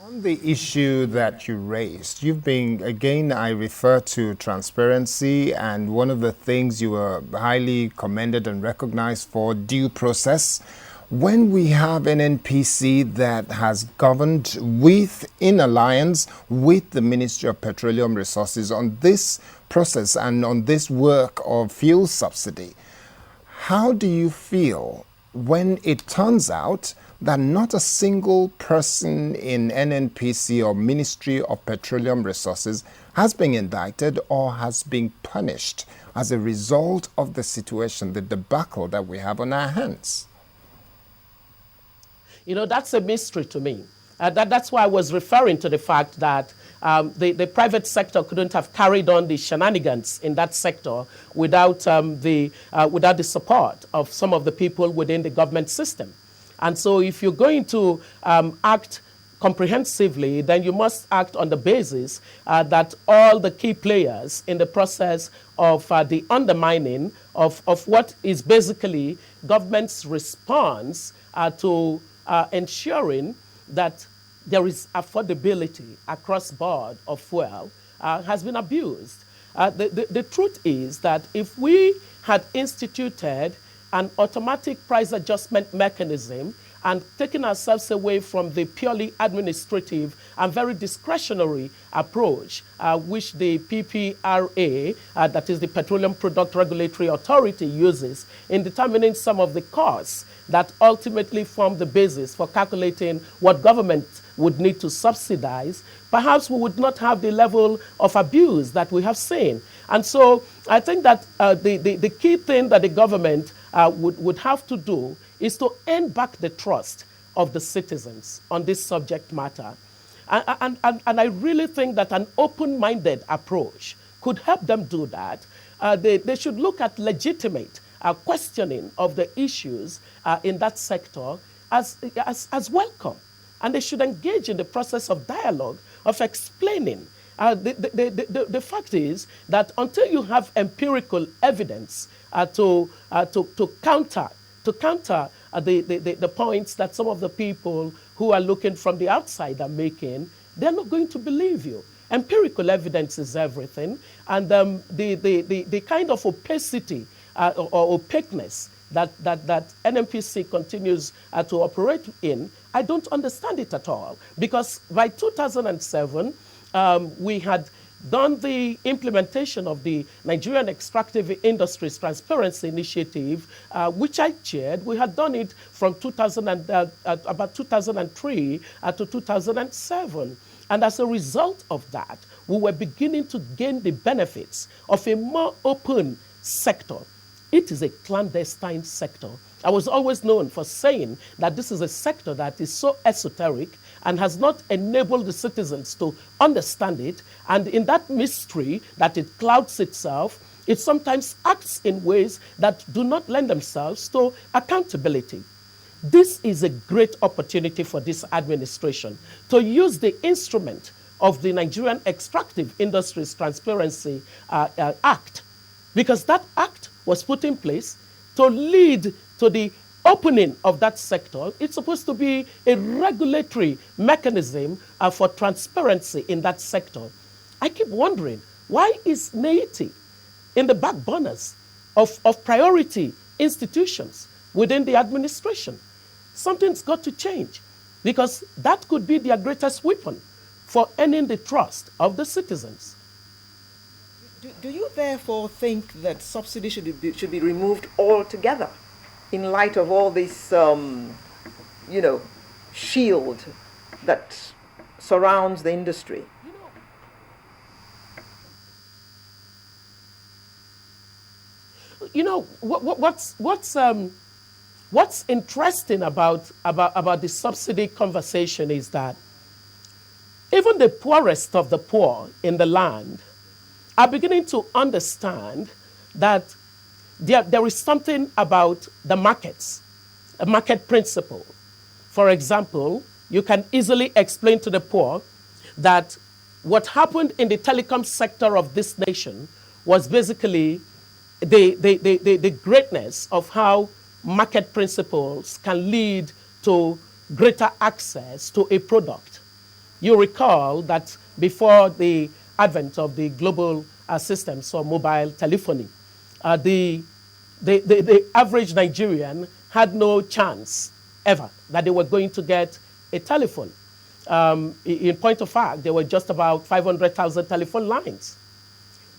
On the issue that you raised, you've been, again, I refer to transparency, and one of the things you were highly commended and recognized for, due process. When we have an NPC that has governed in alliance with the Ministry of Petroleum Resources on this process and on this work of fuel subsidy, how do you feel when it turns out that not a single person in NNPC or Ministry of Petroleum Resources has been indicted or has been punished as a result of the situation, the debacle that we have on our hands? You know, that's a mystery to me. That's why I was referring to the fact that the private sector couldn't have carried on the shenanigans in that sector without the support of some of the people within the government system. And so if you're going to act comprehensively, then you must act on the basis that all the key players in the process of the undermining of what is basically government's response to ensuring that there is affordability across board of fuel has been abused. The truth is that if we had instituted an automatic price adjustment mechanism and taken ourselves away from the purely administrative and very discretionary approach which the PPRA, that is the Petroleum Product Regulatory Authority, uses in determining some of the costs that ultimately form the basis for calculating what government would need to subsidize, perhaps we would not have the level of abuse that we have seen. And so I think that the key thing that the government would have to do is to earn back the trust of the citizens on this subject matter. And I really think that an open-minded approach could help them do that. They should look at legitimate questioning of the issues in that sector as welcome. And they should engage in the process of dialogue, of explaining. The fact is that until you have empirical evidence to counter the points that some of the people who are looking from the outside are making, they're not going to believe you. Empirical evidence is everything, and the kind of opacity or opaqueness that NNPC continues to operate in, I don't understand it at all. Because by 2007, we had done the implementation of the Nigerian Extractive Industries Transparency Initiative, which I chaired. We had done it from about 2003 to 2007. And as a result of that, we were beginning to gain the benefits of a more open sector. It is a clandestine sector. I was always known for saying that this is a sector that is so esoteric and has not enabled the citizens to understand it. And in that mystery that it clouds itself, it sometimes acts in ways that do not lend themselves to accountability. This is a great opportunity for this administration to use the instrument of the Nigerian Extractive Industries Transparency Act, because that act was put in place to lead to the opening of that sector. It's supposed to be a regulatory mechanism for transparency in that sector. I keep wondering, why is naivety in the backburners of priority institutions within the administration? Something's got to change, because that could be their greatest weapon for earning the trust of the citizens. Do you therefore think that subsidy should be removed altogether in light of all this, shield that surrounds the industry? What's interesting about the subsidy conversation is that even the poorest of the poor in the land are beginning to understand that there is something about the markets, a market principle. For example, you can easily explain to the poor that what happened in the telecom sector of this nation was basically the greatness of how market principles can lead to greater access to a product. You recall that before the advent of the global systems for mobile telephony, the average Nigerian had no chance ever that they were going to get a telephone. In point of fact, there were just about 500,000 telephone lines.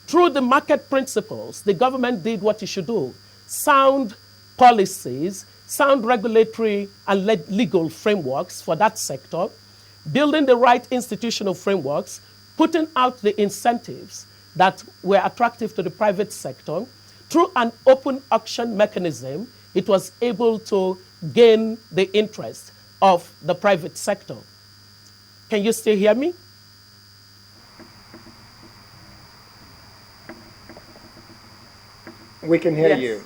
Through the market principles, the government did what it should do. Sound policies, sound regulatory and legal frameworks for that sector, building the right institutional frameworks, putting out the incentives that were attractive to the private sector. Through an open auction mechanism, it was able to gain the interest of the private sector. Can you still hear me? We can hear Yes. you.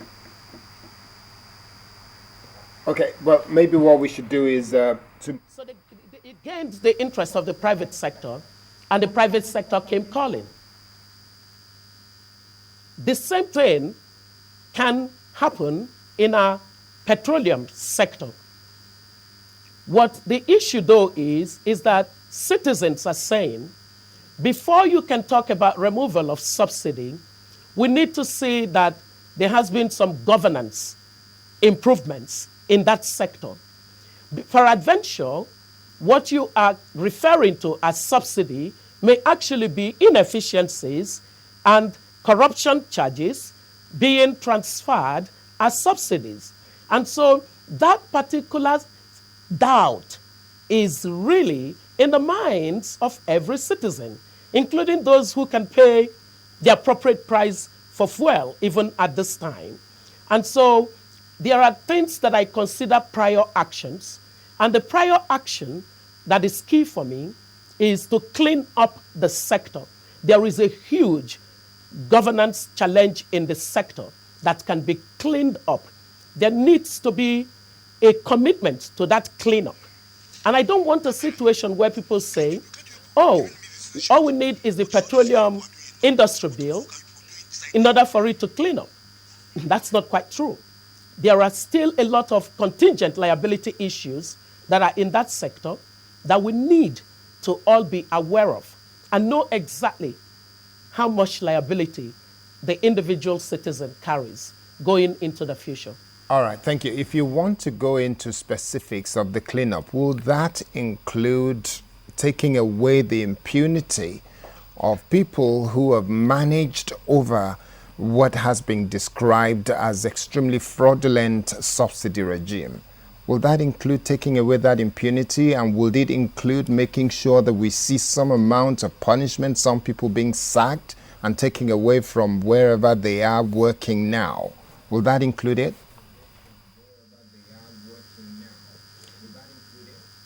Okay, well, maybe what we should do is to... So it gained the interest of the private sector, and the private sector came calling. The same thing can happen in our petroleum sector. What the issue, though, is that citizens are saying, before you can talk about removal of subsidy, we need to see that there has been some governance improvements in that sector. For adventure, what you are referring to as subsidy may actually be inefficiencies and corruption charges being transferred as subsidies. And so that particular doubt is really in the minds of every citizen, including those who can pay the appropriate price for fuel, even at this time. And so there are things that I consider prior actions, and the prior action that is key for me is to clean up the sector. There is a huge governance challenge in the sector that can be cleaned up. There needs to be a commitment to that cleanup. And I don't want a situation where people say, oh, all we need is the petroleum industry bill in order for it to clean up. That's not quite true. There are still a lot of contingent liability issues that are in that sector that we need to all be aware of and know exactly how much liability the individual citizen carries going into the future. All right, thank you. If you want to go into specifics of the cleanup, will that include taking away the impunity of people who have managed over what has been described as extremely fraudulent subsidy regime? Will that include taking away that impunity, and will it include making sure that we see some amount of punishment, some people being sacked and taken away from wherever they are working now? Will that include it?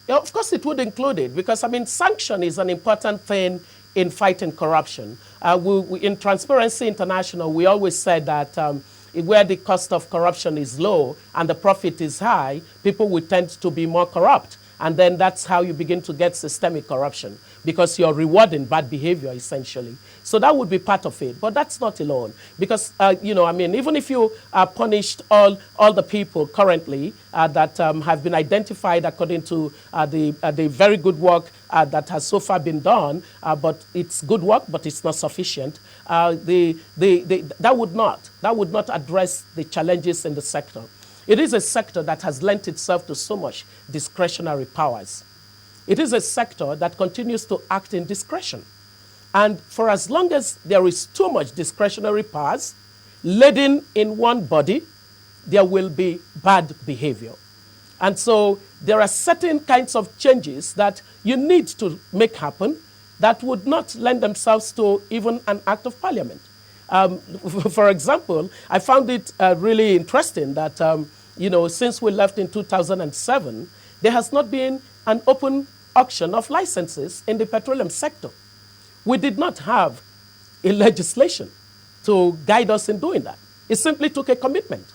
Yeah, of course it would include it, because, I mean, sanction is an important thing in fighting corruption. In Transparency International, we always said that where the cost of corruption is low and the profit is high, people will tend to be more corrupt. And then that's how you begin to get systemic corruption, because you're rewarding bad behavior, essentially. So that would be part of it. But that's not alone. Because, even if you punished all the people currently that have been identified according to the very good work that has so far been done, but it's good work, but it's not sufficient, that would not address the challenges in the sector. It is a sector that has lent itself to so much discretionary powers. It is a sector that continues to act in discretion. And for as long as there is too much discretionary powers laden in one body, there will be bad behavior. And so there are certain kinds of changes that you need to make happen that would not lend themselves to even an act of parliament. For example, I found it really interesting that, since we left in 2007, there has not been an open auction of licenses in the petroleum sector. We did not have a legislation to guide us in doing that. It simply took a commitment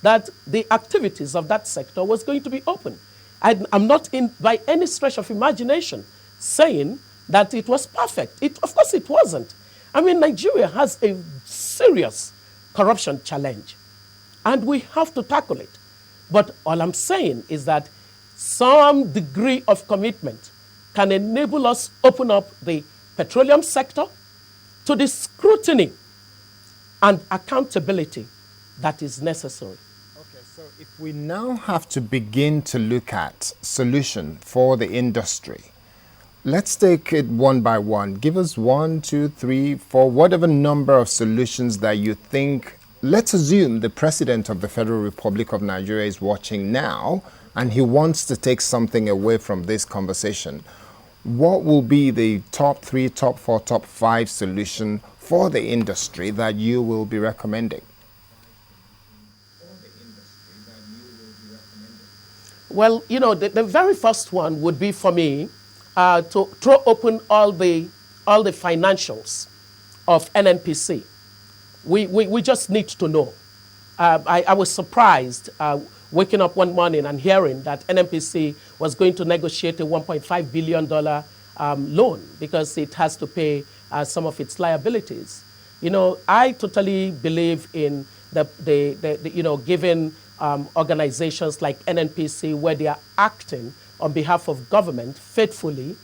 that the activities of that sector was going to be open. I'm not by any stretch of imagination saying that it was perfect. Of course it wasn't. I mean, Nigeria has a serious corruption challenge, and we have to tackle it. But all I'm saying is that some degree of commitment can enable us open up the petroleum sector to the scrutiny and accountability that is necessary. Okay, so if we now have to begin to look at solution for the industry, let's take it one by one. Give us 1, 2, 3, 4, whatever number of solutions that you think. Let's assume the President of the Federal Republic of Nigeria is watching now and he wants to take something away from this conversation. What will be the top 3, top 4, top 5 solution for the industry that you will be recommending? Well, the very first one would be for me to throw open all the financials of NNPC. We just need to know. I was surprised waking up one morning and hearing that NNPC was going to negotiate a $1.5 billion loan because it has to pay some of its liabilities. I totally believe in giving organizations like NNPC, where they are acting on behalf of government faithfully,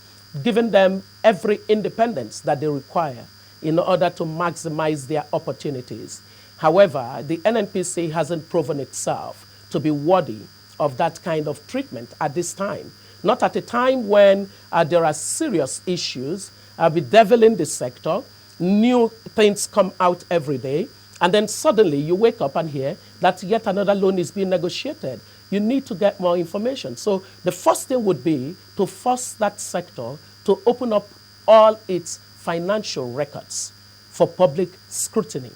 giving them every independence that they require in order to maximize their opportunities. However, the NNPC hasn't proven itself to be worthy of that kind of treatment at this time. Not at a time when there are serious issues bedeviling the sector, new things come out every day, and then suddenly you wake up and hear that yet another loan is being negotiated. You need to get more information. So the first thing would be to force that sector to open up all its financial records for public scrutiny.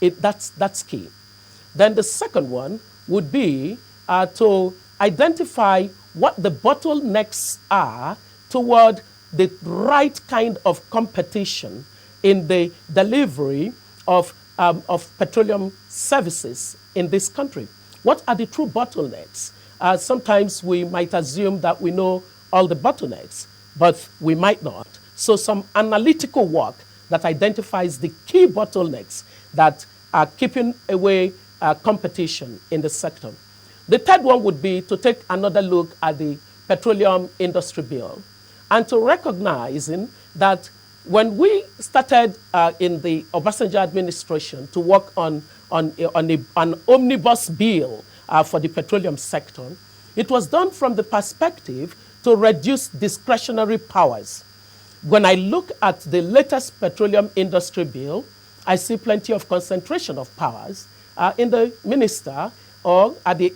That's key. Then the second one would be to identify what the bottlenecks are toward the right kind of competition in the delivery of petroleum services in this country. What are the true bottlenecks? Sometimes we might assume that we know all the bottlenecks, but we might not. So some analytical work that identifies the key bottlenecks that are keeping away competition in the sector. The third one would be to take another look at the petroleum industry bill and to recognizing that when we started in the Obasanjo administration to work on an omnibus bill for the petroleum sector, it was done from the perspective to reduce discretionary powers. When I look at the latest petroleum industry bill, I see plenty of concentration of powers in the minister or at the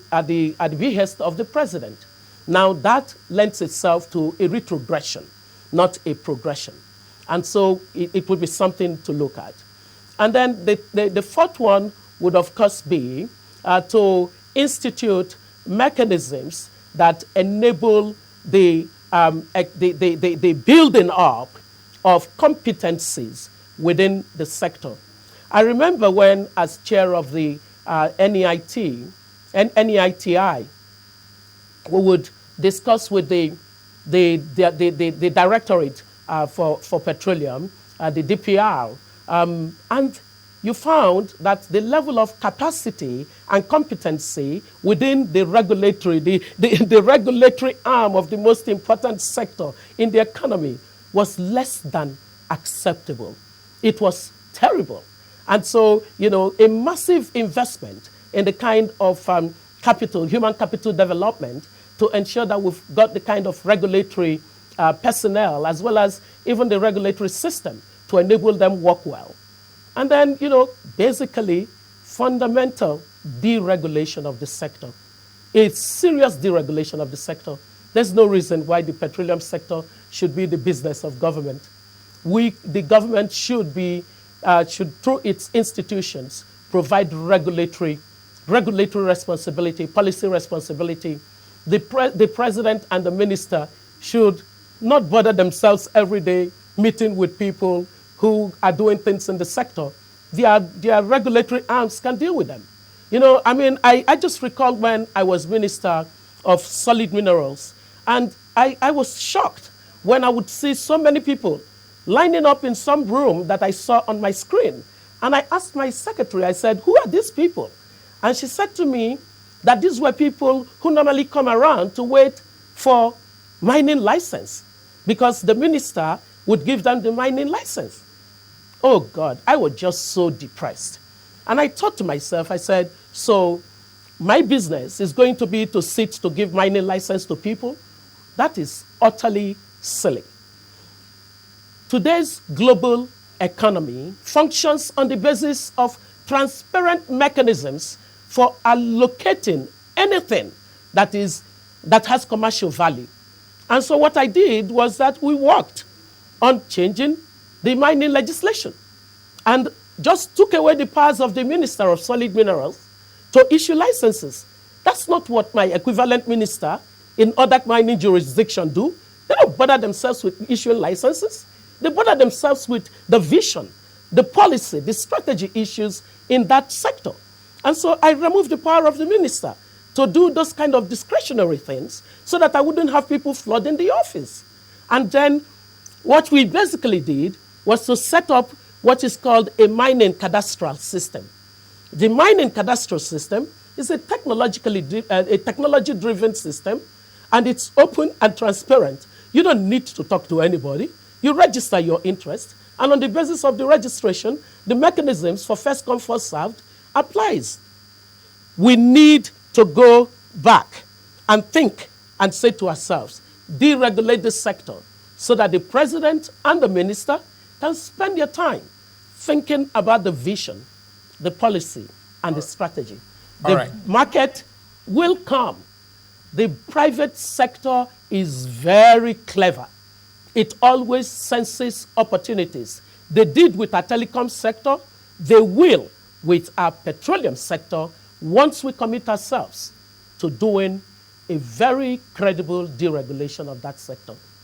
behest of the president. Now that lends itself to a retrogression, not a progression. And so it would be something to look at. And then the fourth one would, of course, be to institute mechanisms that enable the building up of competencies within the sector. I remember when, as chair of the NEITI, we would discuss with the Directorate for Petroleum, the DPR, and you found that the level of capacity and competency within the regulatory arm of the most important sector in the economy was less than acceptable. It was terrible. And so, a massive investment in the kind of human capital development to ensure that we've got the kind of regulatory personnel as well as even the regulatory system to enable them work well. And then, basically, fundamental deregulation of the sector. It's serious deregulation of the sector. There's no reason why the petroleum sector should be the business of government. The government should through its institutions, provide regulatory responsibility, policy responsibility. The president and the minister should not bother themselves every day meeting with people who are doing things in the sector. Their regulatory arms can deal with them. I just recalled when I was Minister of Solid Minerals, and I was shocked when I would see so many people lining up in some room that I saw on my screen. And I asked my secretary, I said, who are these people? And she said to me that these were people who normally come around to wait for mining license. because the minister would give them the mining license. Oh God, I was just so depressed. And I thought to myself, I said, so my business is going to be to sit to give mining license to people? That is utterly silly. Today's global economy functions on the basis of transparent mechanisms for allocating anything that has commercial value. And so what I did was that we worked on changing the mining legislation and just took away the powers of the Minister of Solid Minerals to issue licenses. That's not what my equivalent minister in other mining jurisdictions do. They don't bother themselves with issuing licenses. They bother themselves with the vision, the policy, the strategy issues in that sector. And so I removed the power of the minister to do those kind of discretionary things so that I wouldn't have people flooding the office. And then what we basically did was to set up what is called a mining cadastral system. The mining cadastral system is a technology-driven system, and it's open and transparent. You don't need to talk to anybody. You register your interest, and on the basis of the registration, the mechanisms for first come, first served applies. We need to go back and think and say to ourselves, deregulate this sector so that the president and the minister can spend their time thinking about the vision, the policy, and the strategy. The market will come. The private sector is very clever. It always senses opportunities. They did with our telecom sector. They will with our petroleum sector once we commit ourselves to doing a very credible deregulation of that sector.